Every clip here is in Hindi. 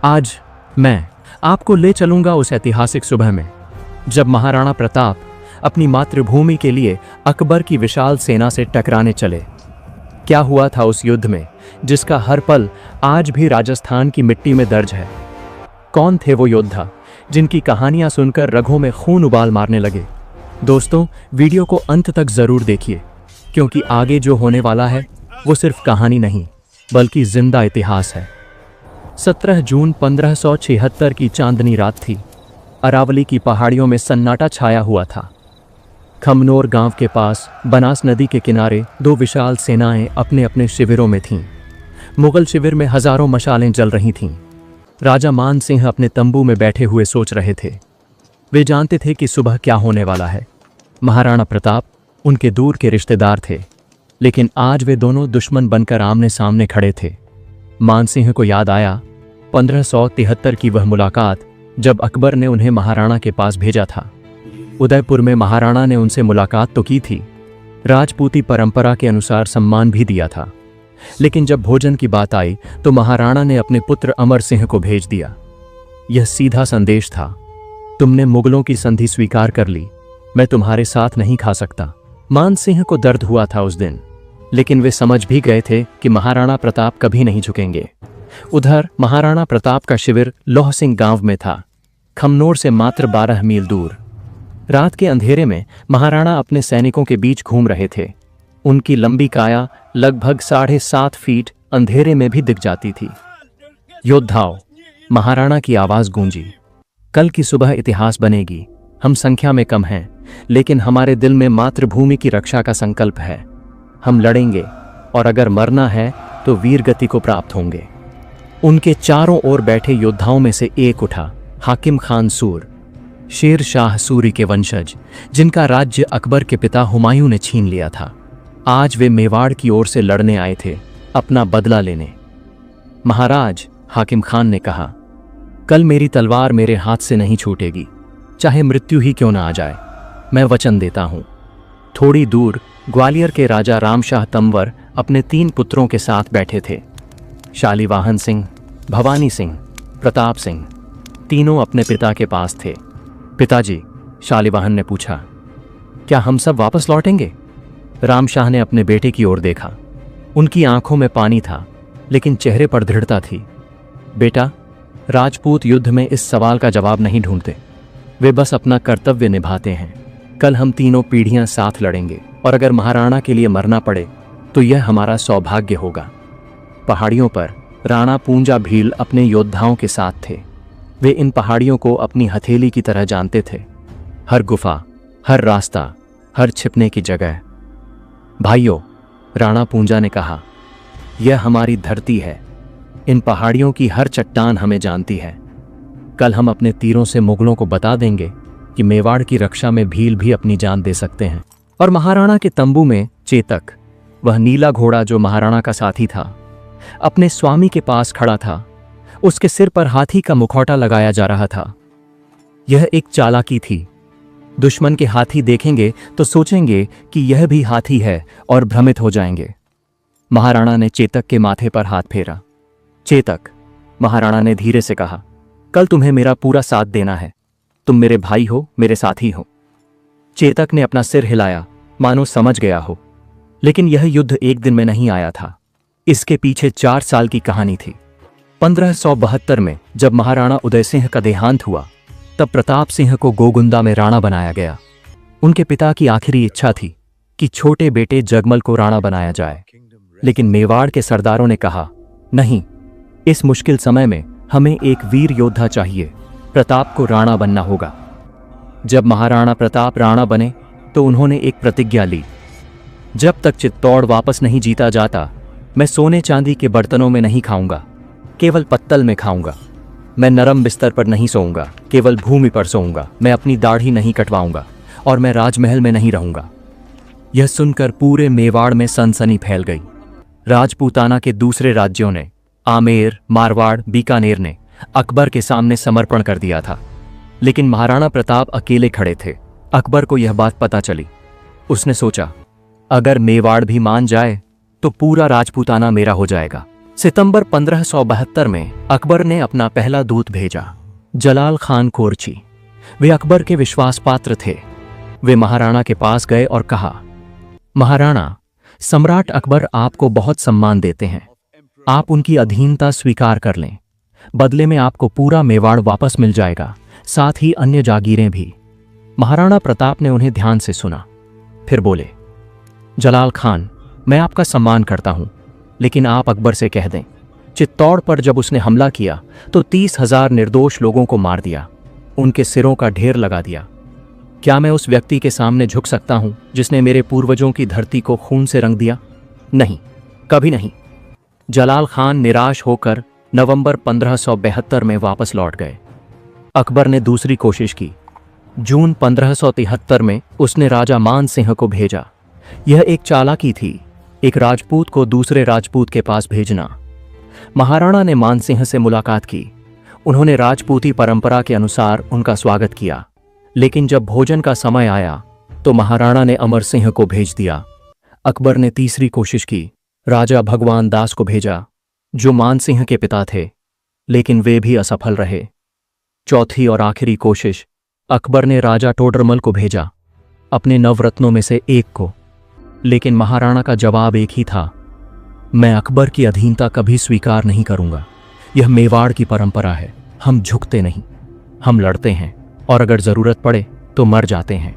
आज मैं आपको ले चलूंगा उस ऐतिहासिक सुबह में जब महाराणा प्रताप अपनी मातृभूमि के लिए अकबर की विशाल सेना से टकराने चले। क्या हुआ था उस युद्ध में जिसका हर पल आज भी राजस्थान की मिट्टी में दर्ज है? कौन थे वो योद्धा जिनकी कहानियां सुनकर रगों में खून उबाल मारने लगे? दोस्तों, वीडियो को अंत तक जरूर देखिए, क्योंकि आगे जो होने वाला है वो सिर्फ कहानी नहीं बल्कि जिंदा इतिहास है। 17 जून 1576 की चांदनी रात थी। अरावली की पहाड़ियों में सन्नाटा छाया हुआ था। खमनोर गांव के पास बनास नदी के किनारे दो विशाल सेनाएं अपने अपने शिविरों में थीं। मुगल शिविर में हजारों मशालें जल रही थीं। राजा मान सिंह अपने तंबू में बैठे हुए सोच रहे थे। वे जानते थे कि सुबह क्या होने वाला है। महाराणा प्रताप उनके दूर के रिश्तेदार थे, लेकिन आज वे दोनों दुश्मन बनकर आमने सामने खड़े थे। मानसिंह को याद आया 1573 की वह मुलाकात जब अकबर ने उन्हें महाराणा के पास भेजा था। उदयपुर में महाराणा ने उनसे मुलाकात तो की थी, राजपूती परंपरा के अनुसार सम्मान भी दिया था, लेकिन जब भोजन की बात आई तो महाराणा ने अपने पुत्र अमर सिंह को भेज दिया। यह सीधा संदेश था, तुमने मुगलों की संधि स्वीकार कर ली, मैं तुम्हारे साथ नहीं खा सकता। मान सिंह को दर्द हुआ था उस दिन, लेकिन वे समझ भी गए थे कि महाराणा प्रताप कभी नहीं झुकेंगे। उधर महाराणा प्रताप का शिविर लोह सिंह गांव में था, खमनोर से मात्र 12 मील दूर। रात के अंधेरे में महाराणा अपने सैनिकों के बीच घूम रहे थे। उनकी लंबी काया लगभग 7.5 फीट अंधेरे में भी दिख जाती थी। योद्धाओं, महाराणा की आवाज गूंजी, कल की सुबह इतिहास बनेगी। हम संख्या में कम हैं, लेकिन हमारे दिल में मातृभूमि की रक्षा का संकल्प है। हम लड़ेंगे, और अगर मरना है तो वीर गति को प्राप्त होंगे। उनके चारों ओर बैठे योद्धाओं में से एक उठा, हाकिम खान सूर, शेर शाह सूरी के वंशज, जिनका राज्य अकबर के पिता हुमायूं ने छीन लिया था। आज वे मेवाड़ की ओर से लड़ने आए थे, अपना बदला लेने। महाराज, हाकिम खान ने कहा, कल मेरी तलवार मेरे हाथ से नहीं छूटेगी, चाहे मृत्यु ही क्यों ना आ जाए। मैं वचन देता हूं। थोड़ी दूर ग्वालियर के राजा रामशाह तंवर अपने 3 पुत्रों के साथ बैठे थे। शालीवाहन सिंह, भवानी सिंह, प्रताप सिंह, तीनों अपने पिता के पास थे। पिताजी, शालीवाहन ने पूछा, क्या हम सब वापस लौटेंगे? रामशाह ने अपने बेटे की ओर देखा। उनकी आंखों में पानी था, लेकिन चेहरे पर दृढ़ता थी। बेटा, राजपूत युद्ध में इस सवाल का जवाब नहीं ढूंढते, वे बस अपना कर्तव्य निभाते हैं। कल हम तीनों पीढ़ियां साथ लड़ेंगे, और अगर महाराणा के लिए मरना पड़े तो यह हमारा सौभाग्य होगा। पहाड़ियों पर राणा पूंजा भील अपने योद्धाओं के साथ थे। वे इन पहाड़ियों को अपनी हथेली की तरह जानते थे। हर गुफा, हर रास्ता, हर छिपने की जगह। भाइयों, राणा पूंजा ने कहा, यह हमारी धरती है। इन पहाड़ियों की हर चट्टान हमें जानती है। कल हम अपने तीरों से मुगलों को बता देंगे कि मेवाड़ की रक्षा में भील भी अपनी जान दे सकते हैं। और महाराणा के तंबू में चेतक, वह नीला घोड़ा जो महाराणा का साथी था, अपने स्वामी के पास खड़ा था। उसके सिर पर हाथी का मुखौटा लगाया जा रहा था। यह एक चालाकी थी। दुश्मन के हाथी देखेंगे तो सोचेंगे कि यह भी हाथी है और भ्रमित हो जाएंगे। महाराणा ने चेतक के माथे पर हाथ फेरा। चेतक, महाराणा ने धीरे से कहा, कल तुम्हें मेरा पूरा साथ देना है। तुम मेरे भाई हो, मेरे साथी हो। चेतक ने अपना सिर हिलाया, मानो समझ गया हो। लेकिन यह युद्ध एक दिन में नहीं आया था। इसके पीछे 4 साल की कहानी थी। 1572 में जब महाराणा उदय सिंह का देहांत हुआ, तब प्रताप सिंह को गोगुंदा में राणा बनाया गया। उनके पिता की आखिरी इच्छा थी कि छोटे बेटे जगमल को राणा बनाया जाए, लेकिन मेवाड़ के सरदारों ने कहा, नहीं, इस मुश्किल समय में हमें एक वीर योद्धा चाहिए। प्रताप को राणा बनना होगा। जब महाराणा प्रताप राणा बने तो उन्होंने एक प्रतिज्ञा ली, जब तक चित्तौड़ वापस नहीं जीता जाता, मैं सोने चांदी के बर्तनों में नहीं खाऊंगा, केवल पत्तल में खाऊंगा। मैं नरम बिस्तर पर नहीं सोऊंगा, केवल भूमि पर सोऊंगा। मैं अपनी दाढ़ी नहीं कटवाऊंगा, और मैं राजमहल में नहीं रहूंगा। यह सुनकर पूरे मेवाड़ में सनसनी फैल गई। राजपूताना के दूसरे राज्यों ने, आमेर, मारवाड़, बीकानेर ने अकबर के सामने समर्पण कर दिया था, लेकिन महाराणा प्रताप अकेले खड़े थे। अकबर को यह बात पता चली। उसने सोचा, अगर मेवाड़ भी मान जाए तो पूरा राजपूताना मेरा हो जाएगा। सितंबर 1572 में अकबर ने अपना पहला दूत भेजा, जलाल खान कोरची। वे अकबर के विश्वास पात्र थे। वे महाराणा के पास गए और कहा, महाराणा, सम्राट अकबर आपको बहुत सम्मान देते हैं। आप उनकी अधीनता स्वीकार कर लें। बदले में आपको पूरा मेवाड़ वापस मिल जाएगा, साथ ही अन्य जागीरें भी। महाराणा प्रताप ने उन्हें ध्यान से सुना, फिर बोले, जलाल खान, मैं आपका सम्मान करता हूं, लेकिन आप अकबर से कह दें, चित्तौड़ पर जब उसने हमला किया तो 30,000 निर्दोष लोगों को मार दिया, उनके सिरों का ढेर लगा दिया। क्या मैं उस व्यक्ति के सामने झुक सकता हूं जिसने मेरे पूर्वजों की धरती को खून से रंग दिया? नहीं, कभी नहीं। जलाल खान निराश होकर नवंबर 1572 में वापस लौट गए। अकबर ने दूसरी कोशिश की। जून 1573 में उसने राजा मान सिंह को भेजा। यह एक चालाकी थी, एक राजपूत को दूसरे राजपूत के पास भेजना। महाराणा ने मान सिंह से मुलाकात की। उन्होंने राजपूती परंपरा के अनुसार उनका स्वागत किया, लेकिन जब भोजन का समय आया तो महाराणा ने अमर सिंह को भेज दिया। अकबर ने तीसरी कोशिश की, राजा भगवान दास को भेजा, जो मान सिंह के पिता थे, लेकिन वे भी असफल रहे। चौथी और आखिरी कोशिश, अकबर ने राजा टोडरमल को भेजा, अपने नवरत्नों में से एक को, लेकिन महाराणा का जवाब एक ही था, मैं अकबर की अधीनता कभी स्वीकार नहीं करूंगा। यह मेवाड़ की परंपरा है, हम झुकते नहीं, हम लड़ते हैं, और अगर जरूरत पड़े तो मर जाते हैं।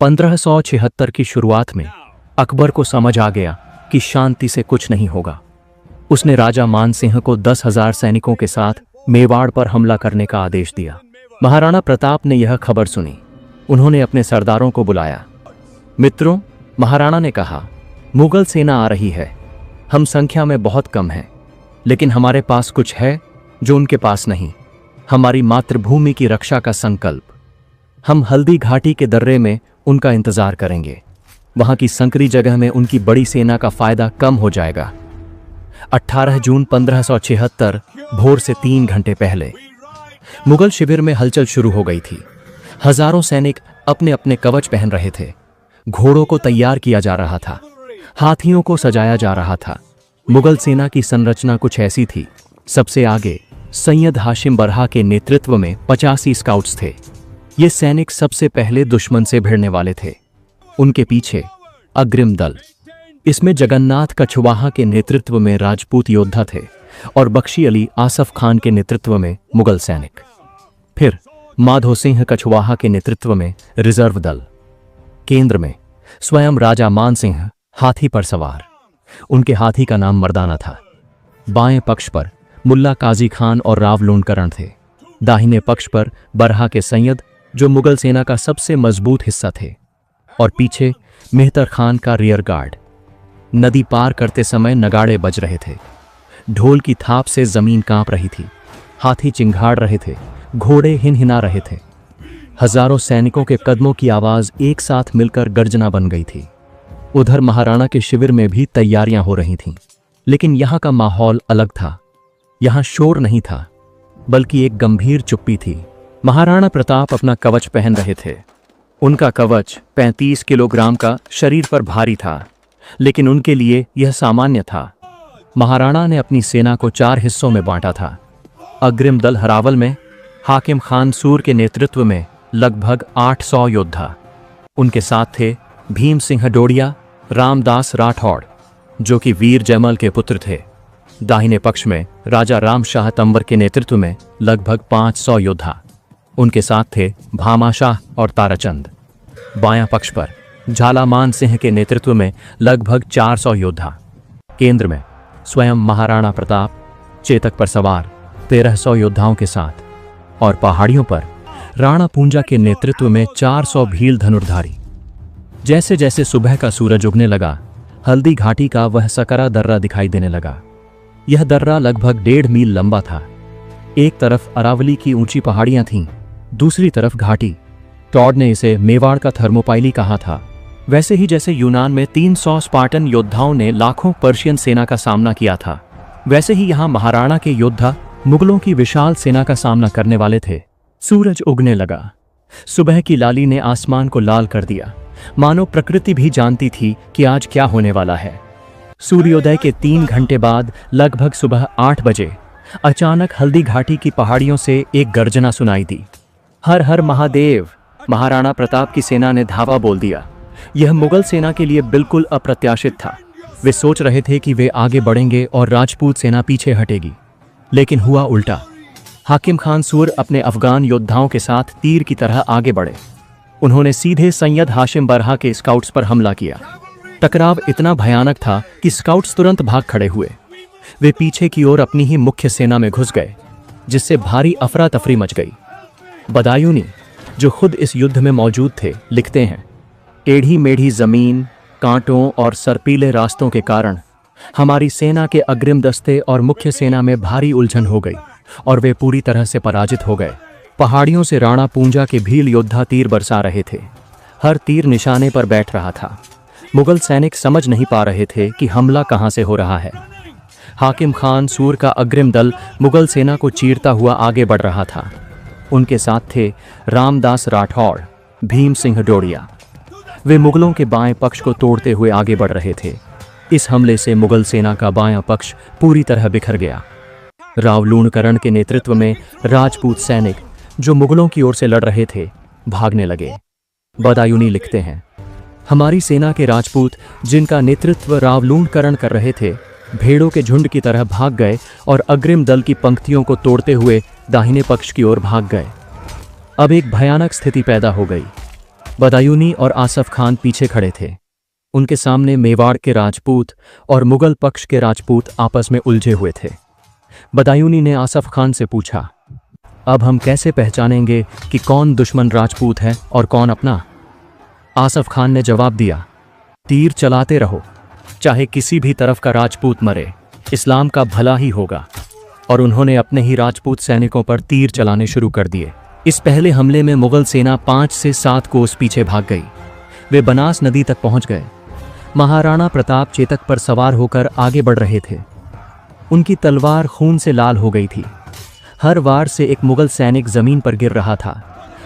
1576 की शुरुआत में अकबर को समझ आ गया कि शांति से कुछ नहीं होगा। उसने राजा मान सिंह को 10,000 सैनिकों के साथ मेवाड़ पर हमला करने का आदेश दिया। महाराणा प्रताप ने यह खबर सुनी। उन्होंने अपने सरदारों को बुलाया। मित्रों, महाराणा ने कहा, मुगल सेना आ रही है। हम संख्या में बहुत कम हैं, लेकिन हमारे पास कुछ है जो उनके पास नहीं, हमारी मातृभूमि की रक्षा का संकल्प। हम हल्दी घाटी के दर्रे में उनका इंतजार करेंगे। वहां की संकरी जगह में उनकी बड़ी सेना का फायदा कम हो जाएगा। 18 जून 1576 भोर से 3 घंटे पहले मुगल शिविर में हलचल शुरू हो गई थी। हजारों सैनिक अपने अपने कवच पहन रहे थे। घोड़ों को तैयार किया जा रहा था, हाथियों को सजाया जा रहा था। मुगल सेना की संरचना कुछ ऐसी थी। सबसे आगे सैयद हाशिम बरहा के नेतृत्व में 85 स्काउट्स थे। ये सैनिक सबसे पहले दुश्मन से भिड़ने वाले थे। उनके पीछे अग्रिम दल, इसमें जगन्नाथ कछवाहा के नेतृत्व में राजपूत योद्धा थे और बख्शी अली आसफ खान के नेतृत्व में मुगल सैनिक। फिर माधो सिंह कछवाहा के नेतृत्व में रिजर्व दल। केंद्र में स्वयं राजा मान सिंह हाथी पर सवार। उनके हाथी का नाम मर्दाना था। बाएं पक्ष पर मुल्ला काजी खान और राव लोणकरण थे। दाहिने पक्ष पर बरहा के सैयद, जो मुगल सेना का सबसे मजबूत हिस्सा थे, और पीछे मेहतर खान का रियर गार्ड। नदी पार करते समय नगाड़े बज रहे थे। ढोल की थाप से जमीन कांप रही थी। हाथी चिंघाड़ रहे थे, घोड़े हिनहिना रहे थे। हजारों सैनिकों के कदमों की आवाज एक साथ मिलकर गर्जना बन गई थी। उधर महाराणा के शिविर में भी तैयारियां हो रही थीं, लेकिन यहां का माहौल अलग था। यहां शोर नहीं था, बल्कि एक गंभीर चुप्पी थी। महाराणा प्रताप अपना कवच पहन रहे थे। उनका कवच 35 किलोग्राम का शरीर पर भारी था, लेकिन उनके लिए यह सामान्य था। महाराणा ने अपनी सेना को 4 हिस्सों में बांटा था। अग्रिम दल हरावल में हाकिम खान सूर के नेतृत्व में लगभग 800 योद्धा। उनके साथ थे भीम सिंह डोडिया, रामदास राठौड़, जो कि वीर जयमल के पुत्र थे। दाहिने पक्ष में राजा राम शाह तंवर के नेतृत्व में लगभग 500 योद्धा। उनके साथ थे भामाशाह और ताराचंद। बायां पक्ष पर झालामान सिंह के नेतृत्व में लगभग 400 योद्धा। केंद्र में स्वयं महाराणा प्रताप चेतक पर सवार 1300 योद्धाओं के साथ, और पहाड़ियों पर राणा पूंजा के नेतृत्व में 400 भील धनुर्धारी। जैसे जैसे सुबह का सूरज उगने लगा, हल्दी घाटी का वह सकरा दर्रा दिखाई देने लगा। यह दर्रा लगभग 1.5 मील लंबा था। एक तरफ अरावली की ऊंची पहाड़ियां थीं, दूसरी तरफ घाटी। टॉड ने इसे मेवाड़ का थर्मोपाइली कहा था। वैसे ही जैसे यूनान में 300 स्पार्टन योद्धाओं ने लाखों पर्शियन सेना का सामना किया था, वैसे ही यहां महाराणा के योद्धा मुगलों की विशाल सेना का सामना करने वाले थे। सूरज उगने लगा। सुबह की लाली ने आसमान को लाल कर दिया, मानो प्रकृति भी जानती थी कि आज क्या होने वाला है। सूर्योदय के 3 घंटे बाद लगभग सुबह 8 बजे अचानक हल्दी घाटी की पहाड़ियों से एक गर्जना सुनाई दी। हर हर महादेव! महाराणा प्रताप की सेना ने धावा बोल दिया। यह मुगल सेना के लिए बिल्कुल अप्रत्याशित था। वे सोच रहे थे कि वे आगे बढ़ेंगे और राजपूत सेना पीछे हटेगी, लेकिन हुआ उल्टा। हाकिम खान सूर अपने अफगान योद्धाओं के साथ तीर की तरह आगे बढ़े। उन्होंने सीधे सैयद हाशिम बरहा के स्काउट्स पर हमला किया। टकराव इतना भयानक था कि स्काउट्स तुरंत भाग खड़े हुए। वे पीछे की ओर अपनी ही मुख्य सेना में घुस गए, जिससे भारी अफरा तफरी मच गई। बदायूनी, जो खुद इस युद्ध में मौजूद थे, लिखते हैं, टेढ़ी मेढ़ी जमीन, कांटों और सरपीले रास्तों के कारण हमारी सेना के अग्रिम दस्ते और मुख्य सेना में भारी उलझन हो गई और वे पूरी तरह से पराजित हो गए। पहाड़ियों से राणा पूंजा के भील योद्धा तीर बरसा रहे थे। हर तीर निशाने पर बैठ रहा था। मुगल सैनिक समझ नहीं पा रहे थे कि हमला कहां से हो रहा है। हाकिम खान सूर का अग्रिम दल मुगल सेना को चीरता हुआ आगे बढ़ रहा था। उनके साथ थे रामदास राठौड़, भीम सिंह डोडिया। वे मुगलों के बाएं पक्ष को तोड़ते हुए आगे बढ़ रहे थे। इस हमले से मुगल सेना का बायां पक्ष पूरी तरह बिखर गया। राव लूणकरण के नेतृत्व में राजपूत सैनिक, जो मुगलों की ओर से लड़ रहे थे, भागने लगे। बदायूनी लिखते हैं, हमारी सेना के राजपूत, जिनका नेतृत्व राव लूणकरण कर रहे थे, भेड़ों के झुंड की तरह भाग गए और अग्रिम दल की पंक्तियों को तोड़ते हुए दाहिने पक्ष की ओर भाग गए। अब एक भयानक स्थिति पैदा हो गई। बदायूनी और आसफ खान पीछे खड़े थे। उनके सामने मेवाड़ के राजपूत और मुगल पक्ष के राजपूत आपस में उलझे हुए थे। बदायूनी ने आसफ खान से पूछा, अब हम कैसे पहचानेंगे कि कौन दुश्मन राजपूत है और कौन अपना? आसफ खान ने जवाब दिया, तीर चलाते रहो, चाहे किसी भी तरफ का राजपूत मरे, इस्लाम का भला ही होगा। और उन्होंने अपने ही राजपूत सैनिकों पर तीर चलाने शुरू कर दिए। इस पहले हमले में मुगल सेना 5 से 7 कोस पीछे भाग गई। वे बनास नदी तक पहुंच गए। महाराणा प्रताप चेतक पर सवार होकर आगे बढ़ रहे थे। उनकी तलवार खून से लाल हो गई थी। हर वार से एक मुगल सैनिक जमीन पर गिर रहा था।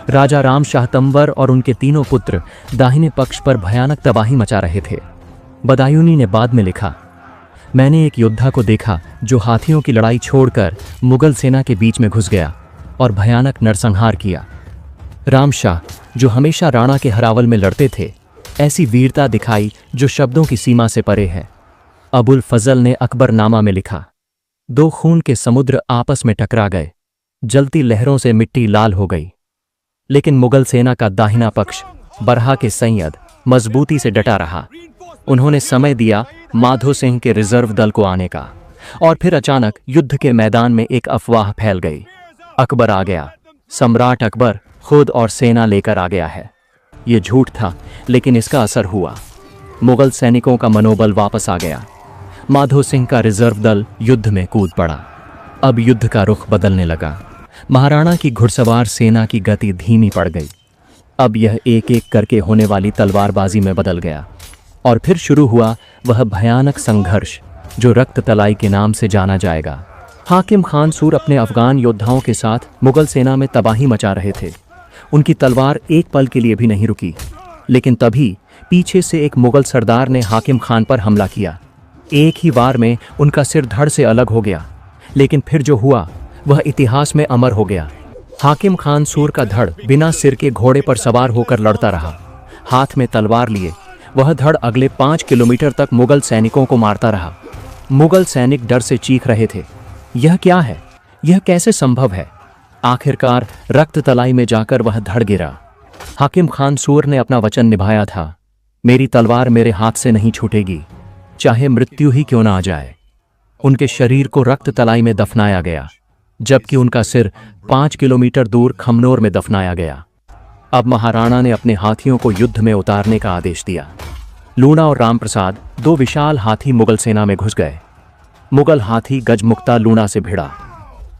राजा राम शाह तंवर और उनके तीनों पुत्र दाहिने पक्ष पर भयानक तबाही मचा रहे थे। बदायूनी ने बाद में लिखा, मैंने एक योद्धा को देखा जो हाथियों की लड़ाई छोड़कर मुगल सेना के बीच में घुस गया और भयानक नरसंहार किया। राम शाह, जो हमेशा राणा के हरावल में लड़ते थे, ऐसी वीरता दिखाई जो शब्दों की सीमा से परे है। अबुल फजल ने अकबरनामा में लिखा, 2 खून के समुद्र आपस में टकरा गए, जलती लहरों से मिट्टी लाल हो गई। लेकिन मुगल सेना का दाहिना पक्ष, बरहा के सैयद, मजबूती से डटा रहा। उन्होंने समय दिया माधो सिंह के रिजर्व दल को आने का, और फिर अचानक युद्ध के मैदान में एक अफवाह फैल गई, अकबर आ गया, सम्राट अकबर खुद और सेना लेकर आ गया है। ये झूठ था, लेकिन इसका असर हुआ। मुगल सैनिकों का मनोबल वापस आ गया। माधो सिंह का रिजर्व दल युद्ध में कूद पड़ा। अब युद्ध का रुख बदलने लगा। महाराणा की घुड़सवार सेना की गति धीमी पड़ गई। अब यह एक एक करके होने वाली तलवारबाजी में बदल गया। और फिर शुरू हुआ वह भयानक संघर्ष जो रक्त तलाई के नाम से जाना जाएगा। हाकिम खान सूर अपने अफगान योद्धाओं के साथ मुगल सेना में तबाही मचा रहे थे। उनकी तलवार एक पल के लिए भी नहीं रुकी। लेकिन तभी पीछे से एक मुगल सरदार ने हाकिम खान पर हमला किया। एक ही वार में उनका सिर धड़ से अलग हो गया। लेकिन फिर जो हुआ वह इतिहास में अमर हो गया। हाकिम खान सूर का धड़ बिना सिर के घोड़े पर सवार होकर लड़ता रहा। हाथ में तलवार लिए वह धड़ अगले 5 किलोमीटर तक मुगल सैनिकों को मारता रहा। मुगल सैनिक डर से चीख रहे थे, यह क्या है? यह कैसे संभव है? आखिरकार रक्त तलाई में जाकर वह धड़ गिरा। हाकिम खान सूर ने अपना वचन निभाया था, मेरी तलवार मेरे हाथ से नहीं छूटेगी, चाहे मृत्यु ही क्यों ना आ जाए। उनके शरीर को रक्त तलाई में दफनाया गया, जबकि उनका सिर 5 किलोमीटर दूर खमनोर में दफनाया गया। अब महाराणा ने अपने हाथियों को युद्ध में उतारने का आदेश दिया। लूणा और रामप्रसाद, 2 विशाल हाथी मुगल सेना में घुस गए। मुगल हाथी गजमुक्ता लूणा से भिड़ा।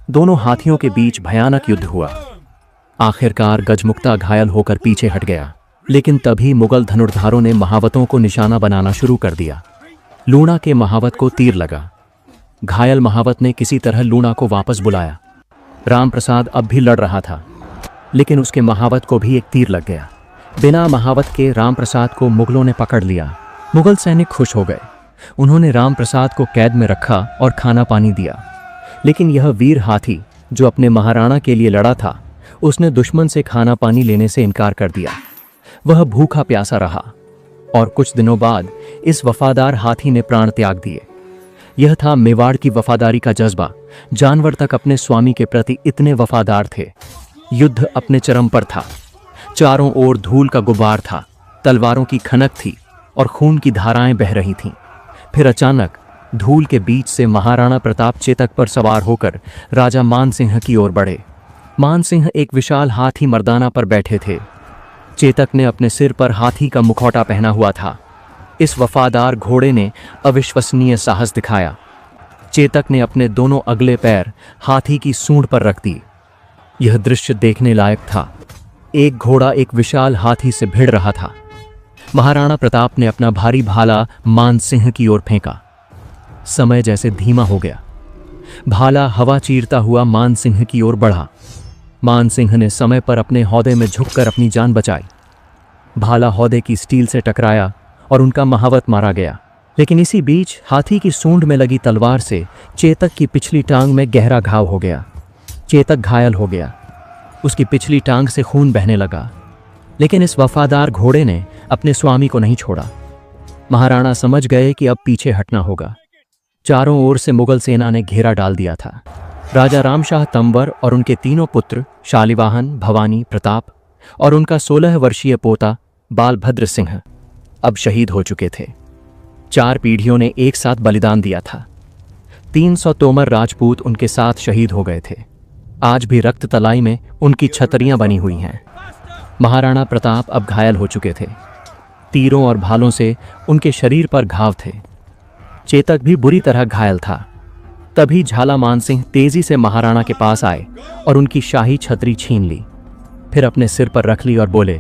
दोनों हाथियों के बीच भयानक युद्ध हुआ। आखिरकार गजमुक्ता घायल होकर पीछे हट गया। लेकिन तभी मुगल धनुर्धारों ने महावतों को निशाना बनाना शुरू कर दिया। लूणा के महावत को तीर लगा। घायल महावत ने किसी तरह लूणा को वापस बुलाया। रामप्रसाद अब भी लड़ रहा था, लेकिन उसके महावत को भी एक तीर लग गया। बिना महावत के रामप्रसाद को मुगलों ने पकड़ लिया। मुगल सैनिक खुश हो गए। उन्होंने राम प्रसाद को कैद में रखा और खाना पानी दिया। लेकिन यह वीर हाथी जो अपने महाराणा के लिए लड़ा था, उसने दुश्मन से खाना पानी लेने से इनकार कर दिया। वह भूखा प्यासा रहा और कुछ दिनों बाद इस वफादार हाथी ने प्राण त्याग दिए। यह था मेवाड़ की वफादारी का जज्बा। जानवर तक अपने स्वामी के प्रति इतने वफादार थे। युद्ध अपने चरम पर था। चारों ओर धूल का गुबार था, तलवारों की खनक थी और खून की धाराएं बह रही थीं। फिर अचानक धूल के बीच से महाराणा प्रताप चेतक पर सवार होकर राजा मानसिंह की ओर बढ़े। मानसिंह एक विशाल हाथी मर्दाना पर बैठे थे। चेतक ने अपने सिर पर हाथी का मुखौटा पहना हुआ था। इस वफादार घोड़े ने अविश्वसनीय साहस दिखाया। चेतक ने अपने दोनों अगले पैर हाथी की सूंड पर रख दी। यह दृश्य देखने लायक था। एक घोड़ा एक विशाल हाथी से भिड़ रहा था। महाराणा प्रताप ने अपना भारी भाला मानसिंह की ओर फेंका। समय जैसे धीमा हो गया। भाला हवा चीरता हुआ मानसिंह की ओर बढ़ा। मानसिंह ने समय पर अपने हौदे में झुककर अपनी जान बचाई। भाला हौदे की स्टील से टकराया और उनका महावत मारा गया। लेकिन इसी बीच हाथी की सूंड में लगी तलवार से चेतक की पिछली टांग में गहरा घाव हो गया। चेतक घायल हो गया। उसकी पिछली टांग से खून बहने लगा। लेकिन इस वफादार घोड़े ने अपने स्वामी को नहीं छोड़ा। महाराणा समझ गए कि अब पीछे हटना होगा। चारों ओर से मुगल सेना ने घेरा डाल दिया था। राजा रामशाह तंवर और उनके तीनों पुत्र शालिवाहन, भवानी, प्रताप और उनका 16 वर्षीय पोता बालभद्र सिंह अब शहीद हो चुके थे। 4 पीढ़ियों ने एक साथ बलिदान दिया था। 300 तोमर राजपूत उनके साथ शहीद हो गए थे। आज भी रक्त तलाई में उनकी छतरियां बनी हुई हैं। महाराणा प्रताप अब घायल हो चुके थे। तीरों और भालों से उनके शरीर पर घाव थे। चेतक भी बुरी तरह घायल था। तभी झाला मानसिंह तेजी से महाराणा के पास आए और उनकी शाही छतरी छीन ली। फिर अपने सिर पर रख ली और बोले,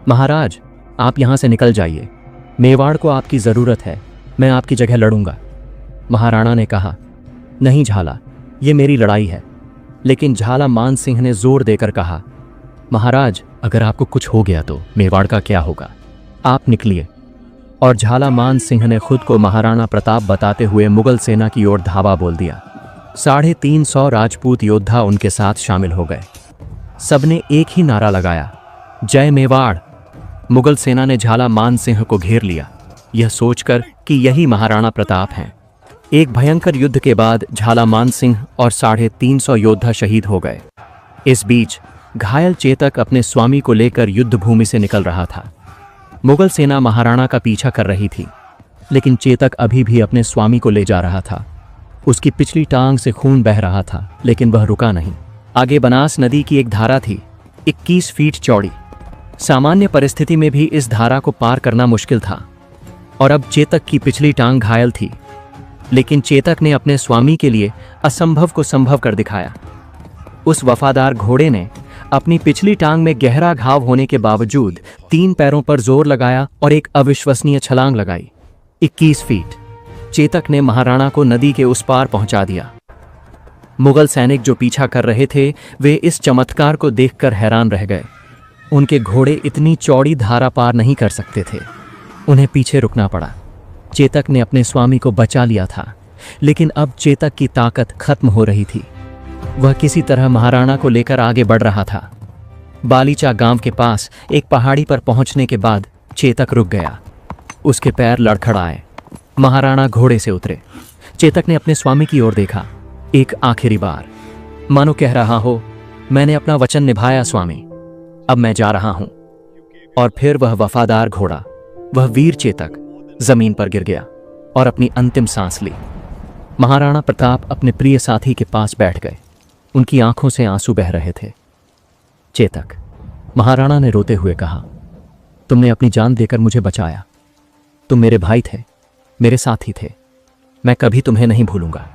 महाराज, आप यहां से निकल जाइए। मेवाड़ को आपकी जरूरत है। मैं आपकी जगह लड़ूंगा। महाराणा ने कहा, नहीं झाला, ये मेरी लड़ाई है। लेकिन झाला मानसिंह ने जोर देकर कहा, महाराज, अगर आपको कुछ हो गया तो मेवाड़ का क्या होगा? आप निकलिए। और झाला मानसिंह ने खुद को महाराणा प्रताप बताते हुए मुगल सेना की ओर धावा बोल दिया। 350 राजपूत योद्धा उनके साथ शामिल हो गए। सबने एक ही नारा लगाया, जय मेवाड़। मुगल सेना ने झाला मानसिंह को घेर लिया, यह सोचकर कि यही महाराणा प्रताप हैं। एक भयंकर युद्ध के बाद झाला मानसिंह और 350 योद्धा शहीद हो गए। इस बीच घायल चेतक अपने स्वामी को लेकर युद्ध भूमि से निकल रहा था। मुगल सेना महाराणा का पीछा कर रही थी, लेकिन चेतक अभी भी अपने स्वामी को ले जा रहा था। उसकी पिछली टांग से खून बह रहा था, लेकिन वह रुका नहीं। आगे बनास नदी की एक धारा थी, 21 फीट चौड़ी। सामान्य परिस्थिति में भी इस धारा को पार करना मुश्किल था और अब चेतक की पिछली टांग घायल थी। लेकिन चेतक ने अपने स्वामी के लिए असंभव को संभव कर दिखाया। उस वफादार घोड़े ने अपनी पिछली टांग में गहरा घाव होने के बावजूद 3 पैरों पर जोर लगाया और एक अविश्वसनीय छलांग लगाई। 21 फीट। चेतक ने महाराणा को नदी के उस पार पहुंचा दिया। मुगल सैनिक जो पीछा कर रहे थे, वे इस चमत्कार को देखकर हैरान रह गए। उनके घोड़े इतनी चौड़ी धारा पार नहीं कर सकते थे। उन्हें पीछे रुकना पड़ा। चेतक ने अपने स्वामी को बचा लिया था, लेकिन अब चेतक की ताकत खत्म हो रही थी। वह किसी तरह महाराणा को लेकर आगे बढ़ रहा था। बालीचा गांव के पास एक पहाड़ी पर पहुंचने के बाद चेतक रुक गया। उसके पैर लड़खड़ाए। महाराणा घोड़े से उतरे। चेतक ने अपने स्वामी की ओर देखा, एक आखिरी बार, मानो कह रहा हो, मैंने अपना वचन निभाया स्वामी, अब मैं जा रहा हूं। और फिर वह वफादार घोड़ा, वह वीर चेतक जमीन पर गिर गया और अपनी अंतिम सांस ली। महाराणा प्रताप अपने प्रिय साथी के पास बैठ गए। उनकी आंखों से आंसू बह रहे थे। चेतक, महाराणा ने रोते हुए कहा, तुमने अपनी जान देकर मुझे बचाया। तुम मेरे भाई थे, मेरे साथी थे। मैं कभी तुम्हें नहीं भूलूंगा।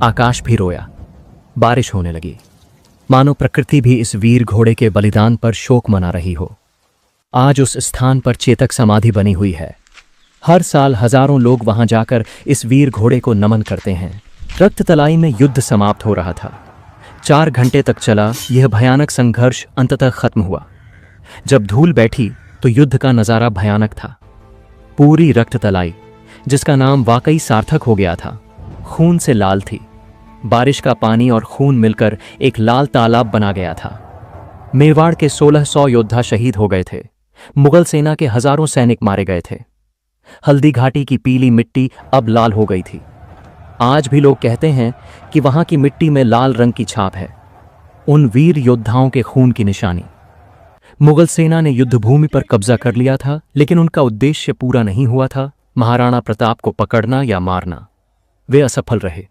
आकाश भी रोया। बारिश होने लगी, मानो प्रकृति भी इस वीर घोड़े के बलिदान पर शोक मना रही हो। आज उस स्थान पर चेतक समाधि बनी हुई है। हर साल हजारों लोग वहां जाकर इस वीर घोड़े को नमन करते हैं। रक्त तलाई में युद्ध समाप्त हो रहा था। 4 घंटे तक चला यह भयानक संघर्ष अंततः खत्म हुआ। जब धूल बैठी तो युद्ध का नजारा भयानक था। पूरी रक्त तलाई जिसका नाम वाकई सार्थक हो गया था। खून से लाल थी। बारिश का पानी और खून मिलकर एक लाल तालाब बना गया था। मेवाड़ के 1600 योद्धा शहीद हो गए थे। मुगल सेना के हजारों सैनिक मारे गए थे। हल्दी घाटी की पीली मिट्टी अब लाल हो गई थी। आज भी लोग कहते हैं कि वहां की मिट्टी में लाल रंग की छाप है, उन वीर योद्धाओं के खून की निशानी। मुगल सेना ने युद्धभूमि पर कब्जा कर लिया था, लेकिन उनका उद्देश्य पूरा नहीं हुआ था, महाराणा प्रताप को पकड़ना या मारना। वे असफल रहे।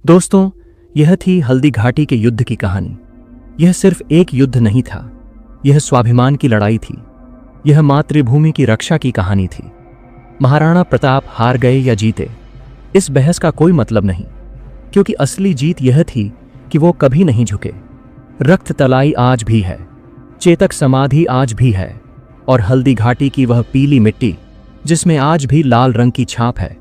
दोस्तों, यह थी हल्दी घाटी के युद्ध की कहानी। यह सिर्फ एक युद्ध नहीं था, यह स्वाभिमान की लड़ाई थी। यह मातृभूमि की रक्षा की कहानी थी। महाराणा प्रताप हार गए या जीते, इस बहस का कोई मतलब नहीं, क्योंकि असली जीत यह थी कि वो कभी नहीं झुके। रक्त तलाई आज भी है, चेतक समाधि आज भी है, और हल्दी घाटी की वह पीली मिट्टी जिसमें आज भी लाल रंग की छाप है,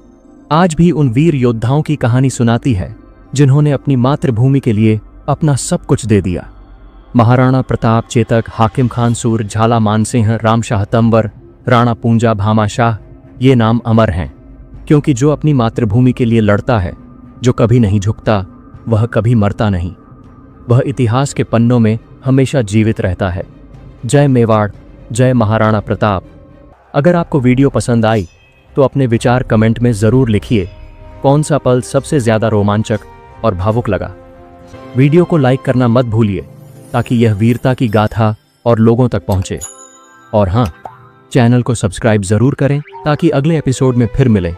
आज भी उन वीर योद्धाओं की कहानी सुनाती है जिन्होंने अपनी मातृभूमि के लिए अपना सब कुछ दे दिया। महाराणा प्रताप, चेतक, हाकिम खान सूर, झाला मानसिंह, रामशाह तंवर, राणा पूंजा, भामा शाह, ये नाम अमर हैं, क्योंकि जो अपनी मातृभूमि के लिए लड़ता है, जो कभी नहीं झुकता, वह कभी मरता नहीं। वह इतिहास के पन्नों में हमेशा जीवित रहता है। जय मेवाड़, जय महाराणा प्रताप। अगर आपको वीडियो पसंद आई तो अपने विचार कमेंट में ज़रूर लिखिए। कौन सा पल सबसे ज़्यादा रोमांचक और भावुक लगा? वीडियो को लाइक करना मत भूलिए ताकि यह वीरता की गाथा और लोगों तक पहुंचे। और हाँ, चैनल को सब्सक्राइब ज़रूर करें ताकि अगले एपिसोड में फिर मिलें।